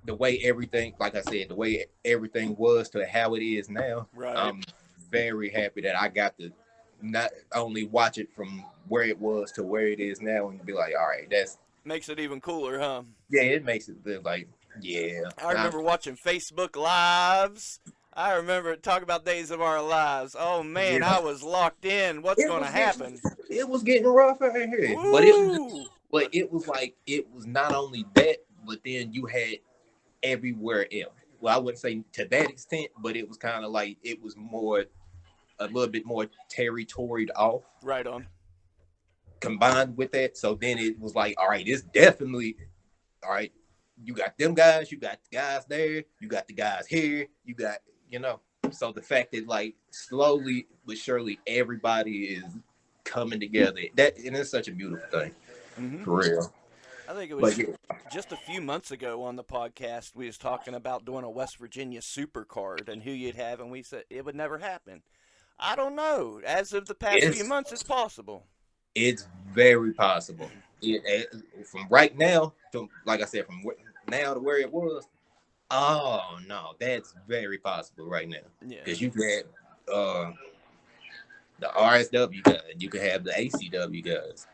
the way everything, like I said, the way everything was to how it is now, Right. I'm very happy that I got to not only watch it from where it was to where it is now and be like, all right, that's Makes it even cooler, huh? yeah, it makes it feel like yeah. I remember watching Facebook Lives. I remember talk about Days of Our Lives. Oh man, Yeah. I was locked in. What's It going to was getting happen? it was getting rough out here, Ooh. but it was like it was not only that, but then you had everywhere else. Well, I wouldn't say to that extent, but it was kind of like it was more a little bit more territoried off Right on. combined with that. So then it was like, all right, it's definitely all right. You got them guys, you got the guys there, you got the guys here, you got So the fact that like slowly but surely everybody is coming together, that and it's such a beautiful thing Mm-hmm. for real. I think it But was yeah, just a few months ago on the podcast we was talking about doing a West Virginia super card and who you'd have, and we said it would never happen. I don't know. As of the past few it's months, it's possible. it's very possible. From right now to like I said, from now to where it was. Oh no, that's very possible right now Yeah. because you can have the RSW guys, you can have the ACW guys,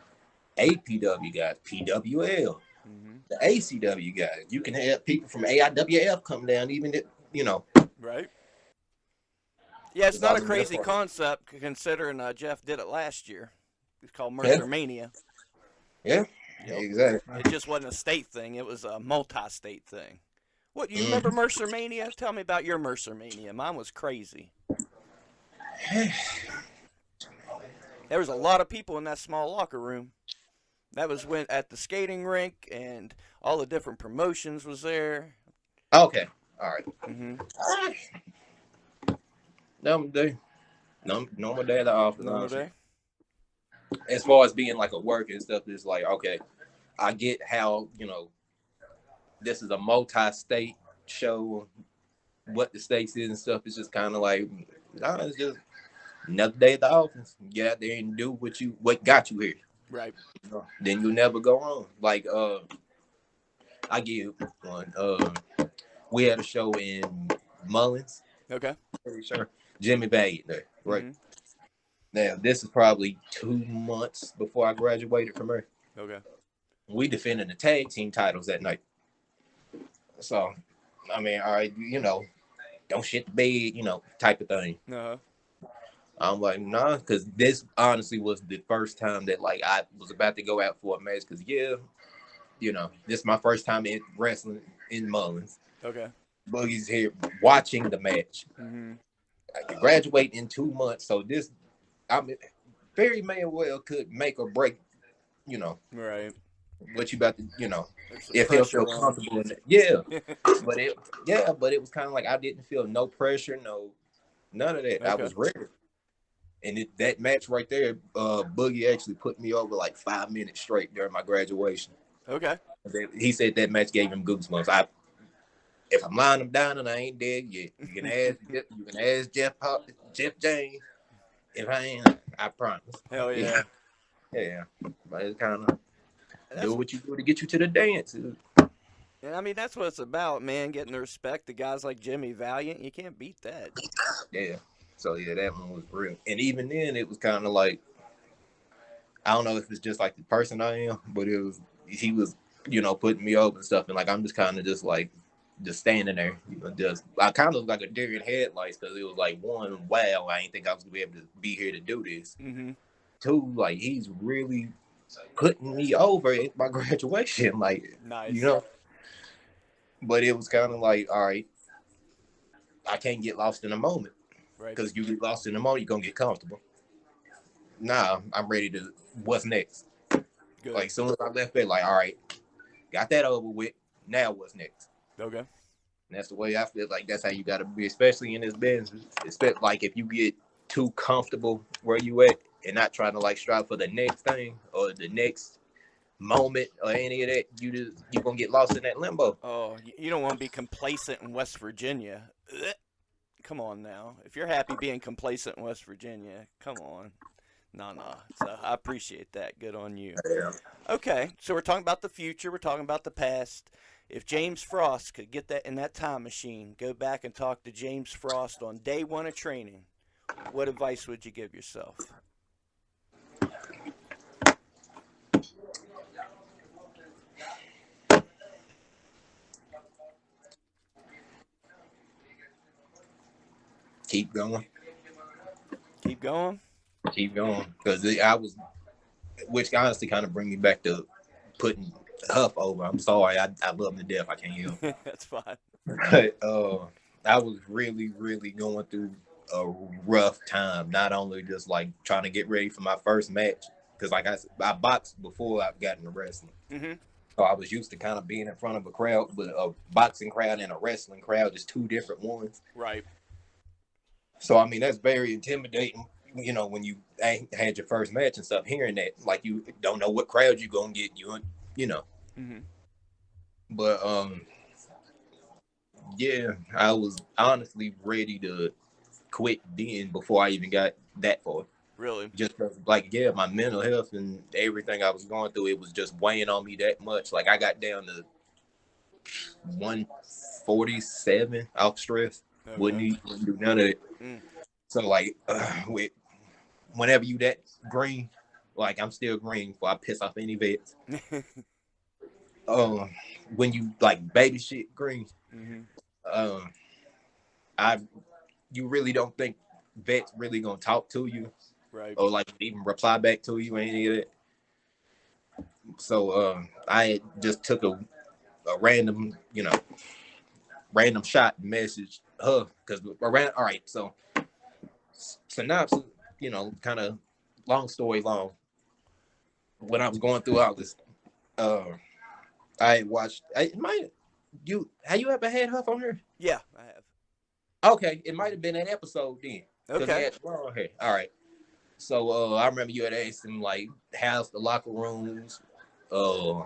APW guys, PWL, Mm-hmm. the ACW guys. You can have people from AIWF come down, even if Right. Yeah, it's it's not all a in their crazy part. concept considering Jeff did it last year. It's called Yeah, Mercer Mania. yeah, Yep. exactly. It just wasn't a state thing; it was a multi-state thing. What you remember Mm. Mercer Mania? Tell me about your Mercer Mania. Mine was crazy. There was a lot of people in that small locker room. That was when at the skating rink and all the different promotions was there. Okay, all right. Mm-hmm. Normal day. Normal day at the office, Normal honestly. day. As far as being like a work and stuff, it's like, okay, I get how, this is a multi-state show, what the stakes is and stuff. It's just kind of like, nah, it's just another day at the office. Get out there and do what got you here. Right. Then you'll never go wrong. Like, I give one. We had a show in Mullins. Okay. Pretty sure Jimmy Valiant there, right? Mm-hmm. Now this is probably 2 months before I graduated from her. Okay. We defended the tag team titles that night. So, I mean, all right, don't shit the bed, type of thing. Uh-huh. I'm like, nah, because this honestly was the first time that like I was about to go out for a match. Because this is my first time in wrestling in Mullins. Okay. Boogie's here watching the match. Mm-hmm. I could graduate in 2 months, so this, I mean, very may well could make or break, you know, Right. what you about to, There's some if he'll feel pressure on. comfortable in it. Yeah, but it was kind of like I didn't feel no pressure, none of that. I Okay. was ready. And that match right there, Boogie actually put me over like 5 minutes straight during my graduation. Okay. He said that match gave him goosebumps. If I'm lying them down and I ain't dead yet, you can ask Jeff James. If I ain't, I promise. Hell yeah. Yeah. But it's kind of That's do what you do to get you to the dance. And I mean, that's what it's about, man. Getting the respect to guys like Jimmy Valiant. You can't beat that. Yeah. So yeah, that one was real. And even then, it was kind of like I don't know if it's just like the person I am, but he was putting me over and stuff, and like I'm just kind of just standing there, just I kind of looked like a deer in headlights because it was like one, wow, I didn't think I was gonna be able to be here to do this. Mm-hmm. Two, like he's really putting me over at my graduation, like Nice. But it was kind of like, all right, I can't get lost in the moment Right. because you get lost in the moment, you're gonna get comfortable. Nah, I'm ready to. What's next? Good. Like, as soon as I left bed, like, all right, got that over with. Now what's next? Okay. And that's the way I feel like that's how you got to be, especially in this business. Especially like if you get too comfortable where you at and not trying to like strive for the next thing or the next moment or any of that, you're gonna get lost in that limbo. Oh, you don't want to be complacent in West Virginia. Ugh. Come on now. If you're happy being complacent in West Virginia, come on. No, no. So I appreciate that. Good on you. Yeah. Okay, so we're talking about the future. We're talking about the past. If James Frost could get that in that time machine, go back and talk to James Frost on day one of training, what advice would you give yourself? Keep going. Keep going. Keep going. Because I was, which honestly kind of bring me back to putting Huff over. I'm sorry. I love him to death. I can't help. That's fine. But I was really, really going through a rough time. Not only just like trying to get ready for my first match, because like I boxed before I got into wrestling. Mm-hmm. So I was used to kind of being in front of a crowd, but a boxing crowd and a wrestling crowd, just two different ones. Right. So I mean that's very intimidating. When you had your first match and stuff, hearing that, like you don't know what crowd you gonna get, Mm-hmm. But yeah, I was honestly ready to quit then before I even got that far. Really? Just like, yeah, my mental health and everything I was going through, it was just weighing on me that much. Like I got down to 147 off stress. Okay. Wouldn't do none of it. Mm. So like, whenever you that green, like I'm still green before I piss off any vets. Um, when you like baby shit green, Mm-hmm. um, I you really don't think vets really gonna talk to you Right. or like even reply back to you or any of that. So I just took a random, random shot message her because around. All right, so synopsis, kind of long story long. When I was going through all this, uh, I watched. It might you have you ever had Huff on here? Yeah, I have. Okay, it might have been an episode then. because he Okay. had long hair. All right. So I remember you had asked him like how's the locker rooms, uh,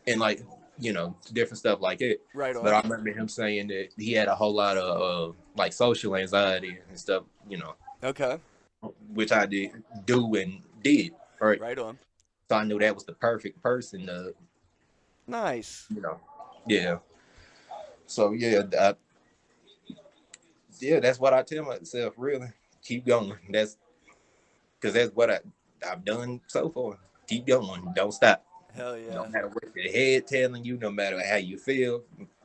and like different stuff like it. Right But on. I remember him saying that he had a whole lot of like social anxiety and stuff, Okay. which I did right. Right on. So I knew that was the perfect person to Nice. you know yeah. So yeah, that's what I tell myself. Really, keep going. That's what I've done so far. Keep going. Don't stop. Hell No yeah. matter what your head telling you, no matter how you feel,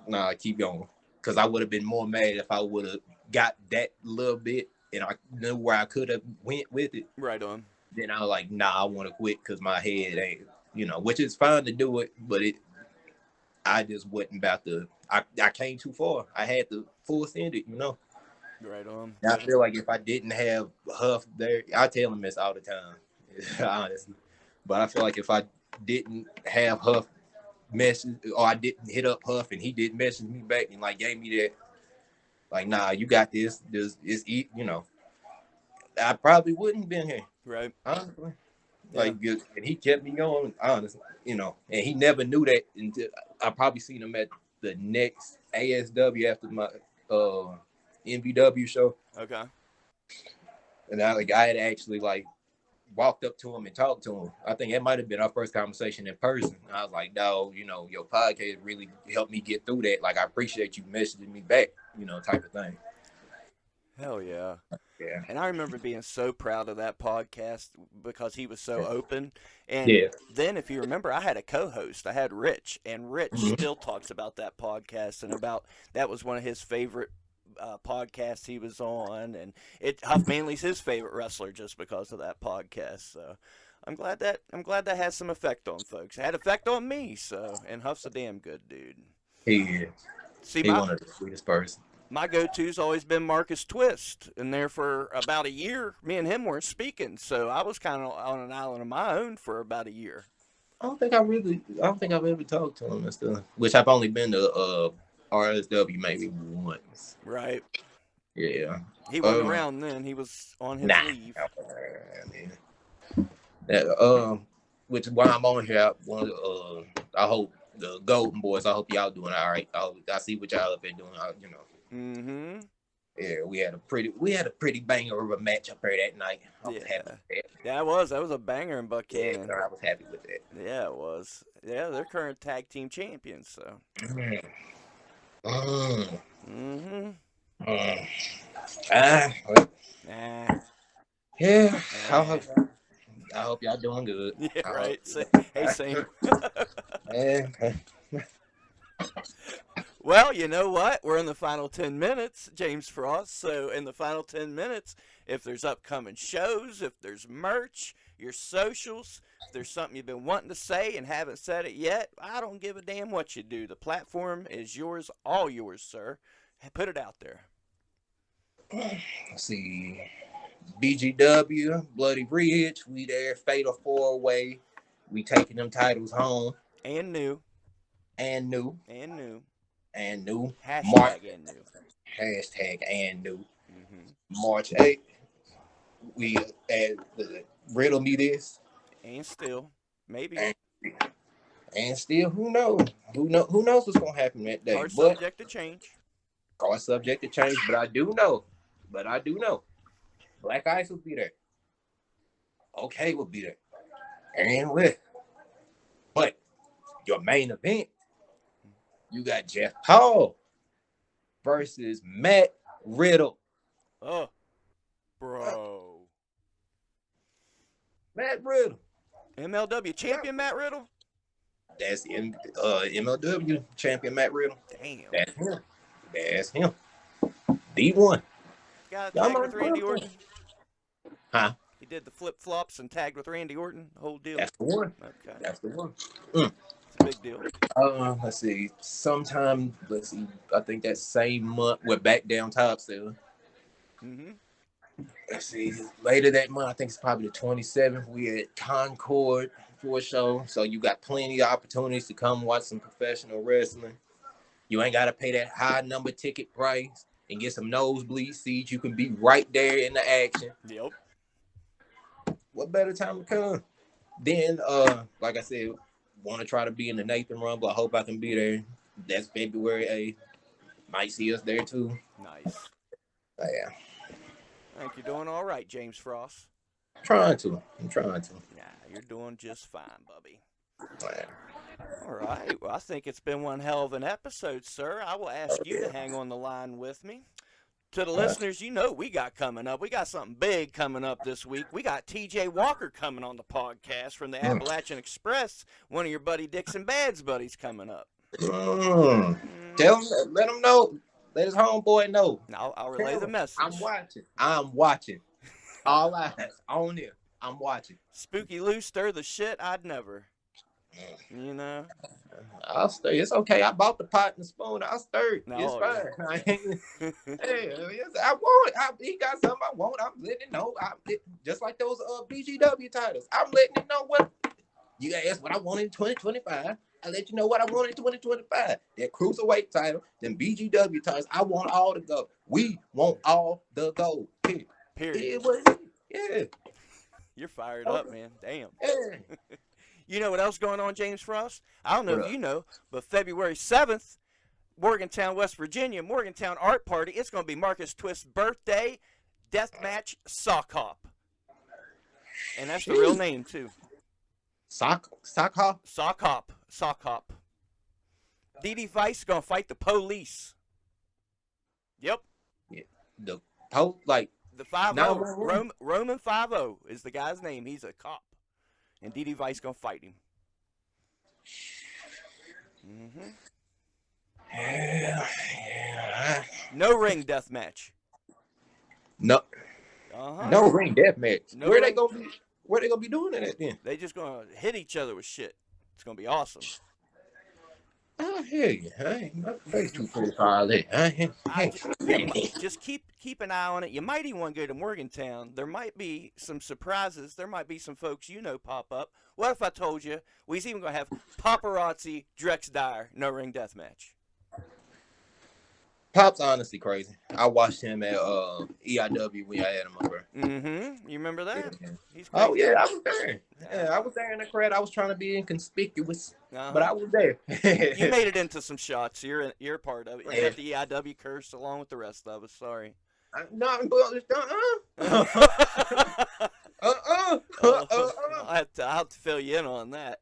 nah, keep going. Because I would have been more mad if I would have got that little bit and I knew where I could have went with it. Right on. Then I was like, nah, I want to quit because my head ain't, which is fine to do it, but I just wasn't about to. I came too far. I had to full send it. Right on. And I feel like if I didn't have Huff there, I tell him this all the time, honestly. But I feel like if I didn't have Huff message, or I didn't hit up Huff and he didn't message me back and like gave me that, like, nah, you got this. This is I probably wouldn't have been here, Right. honestly. Yeah. Like, and he kept me going, honestly, and he never knew that until I probably seen him at the next ASW after my NBW show. Okay. And I had actually like walked up to him and talked to him. I think that might have been our first conversation in person. And I was like, dog, your podcast really helped me get through that. Like, I appreciate you messaging me back, type of thing. Hell yeah. Yeah. And I remember being so proud of that podcast because he was so open. And Yeah. then, if you remember, I had a co host. I had Rich, and Rich Mm-hmm. still talks about that podcast and about that was one of his favorite podcasts he was on. And Huff Manley's his favorite wrestler just because of that podcast. So I'm glad that has some effect on folks. It had effect on me. So, and Huff's a damn good dude. He is. See, He my one of the sweetest person. my go-to's always been Marcus Twist, and there for about a year, me and him weren't speaking, so I was kind of on an island of my own for about a year. I don't think I've ever talked to him and stuff. Which I've only been to RSW maybe once. Right? Yeah. He wasn't Um. around then; he was on his Nah. leave. Man. That, which while I'm on here, I hope the Golden Boys. I hope y'all doing all right. I see what y'all up there doing. Mm-hmm. Yeah, we had a pretty banger of a match up there that night. I was happy Yeah, with that. yeah, it was. That was a banger in Yeah, Buchanan. I was happy with that. Yeah, it was. Yeah, they're current tag team champions. So. Mm, mm, Mm-hmm. mm. Well, Nah. yeah. I Nah. hope, I hope y'all doing good. Yeah. I hope. Right. Hey, same. Yeah. Well, you know what? We're in the final 10 minutes, James Frost. So, in the final 10 minutes, if there's upcoming shows, if there's merch, your socials, if there's something you've been wanting to say and haven't said it yet, I don't give a damn what you do. The platform is yours, all yours, sir. Put it out there. Let's see. BGW, Bloody Ridge, we there. Fatal 4-way. We taking them titles home. And new. And new. And new. And new. March. Hashtag and new. Hashtag and new. Mm-hmm. March 8th. We riddle me this. And still. Maybe. And, and still, who knows? Who knows what's gonna happen that day? Hard But subject to change. our subject to change, but I do know. Black Ice will be there. Okay, will be there. And with. But your main event, you got Jeff Paul versus Matt Riddle. Oh, bro. Matt Riddle. MLW champion Matt Riddle? That's MLW champion Matt Riddle. Damn. That's him. D1. Got a Y'all tag mind with Randy playing? Orton? Huh? He did the flip flops and tagged with Randy Orton. Whole deal. That's the one. Okay. That's the one. It's a big deal. Let's see. I think that same month we're back down top still. Mm-hmm. Let's see. Later that month, I think it's probably the 27th. We at Concord for a show. So you got plenty of opportunities to come watch some professional wrestling. You ain't gotta pay that high number ticket price. and get some nosebleed seats. You can be right there in the action. Yep. What better time to come? Then, like I said, want to try to be in the Nathan Rumble. I hope I can be there. That's February 8th. Might see us there too. Nice. Yeah. I think you're doing all right, James Frost. I'm trying to. Yeah, you're doing just fine, Bubby. Yeah. All right. Well, I think it's been one hell of an episode, sir. I will ask you to hang on the line with me. To the listeners, you know we got coming up. We got something big coming up this week. We got T.J. Walker coming on the podcast from the Appalachian Express. One of your buddy Dixon Bad's buddies coming up. Tell him, let him know. Let his homeboy know. I'll relay the message. I'm watching. All eyes on him. I'm watching. Spooky Lou, stir the shit. I'd never. You know. I'll stir. It's okay. I bought the pot and spoon. I'll stir it. No, it's fine. Hey, I want it. He got something I want. I'm letting it know. Just like those BGW titles. I'm letting it know what you asked what I want in 2025. I let you know what I want in 2025. That cruiserweight title, them BGW titles. I want all to go. We want all the gold. Period. Yeah. You're fired up, man. Damn. Yeah. You know what else going on, James Frost? I don't know if you know, but February 7th, Morgantown, West Virginia, Morgantown Art Party. It's going to be Marcus Twist's birthday deathmatch sock hop. And that's the real name, too. Sock hop? Sock hop. DD Vice going to fight the police. Yep. Yeah. The 5-0. Roman 5-0 is the guy's name. He's a cop. And DD Vice gonna fight him. Yeah. No ring death match. No. No ring death match. Where they gonna be doing it at then? They just gonna hit each other with shit. It's gonna be awesome. I hear you. I ain't my face too pretty for all that. Just keep an eye on it. You might even want to go to Morgantown. There might be some surprises. There might be some folks you know pop up. What if I told you we was even going to have Paparazzi Drex Dyer no ring death match? Pop's honestly crazy. I watched him at EIW when I had him over. You remember that? Yeah. He's crazy. Oh yeah, I was there. Yeah, I was there in the crowd. I was trying to be inconspicuous, but I was there. You made it into some shots. You're part of it. You got the EIW curse along with the rest of us. Sorry. I'll have to fill you in on that.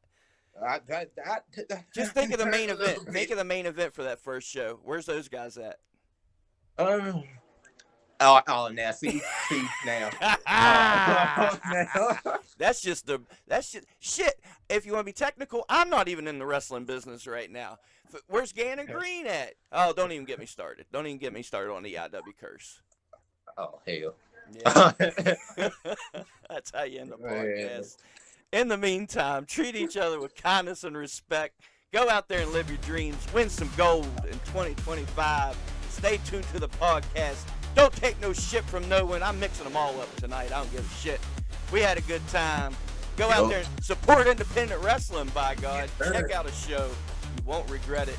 Just think of the main event. Think of the main event for that first show. Where's those guys at? Now see now. That's just shit. If you want to be technical, I'm not even in the wrestling business right now. Where's Gannon Green at? Oh, don't even get me started. Don't even get me started on the IW curse. Oh hell. Yeah. That's how you end the podcast. In the meantime, treat each other with kindness and respect. Go out there and live your dreams. Win some gold in 2025. Stay tuned to the podcast. Don't take no shit from no one. I'm mixing them all up tonight. I don't give a shit. We had a good time. Go out there and support independent wrestling, by God. Check out a show. You won't regret it.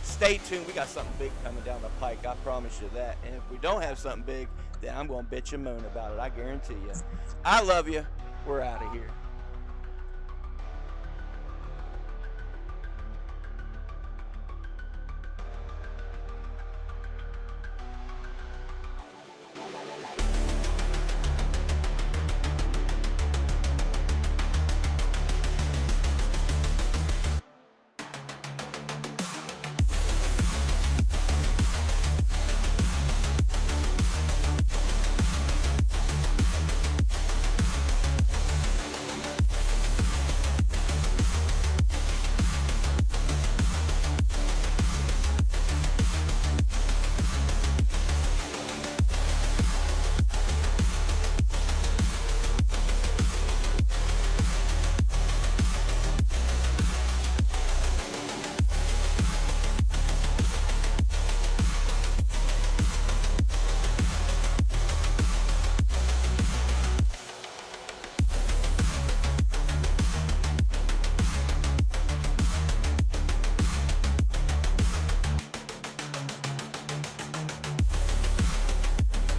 Stay tuned. We got something big coming down the pike. I promise you that. And if we don't have something big, then I'm going to bitch and moan about it. I guarantee you. I love you. We're out of here.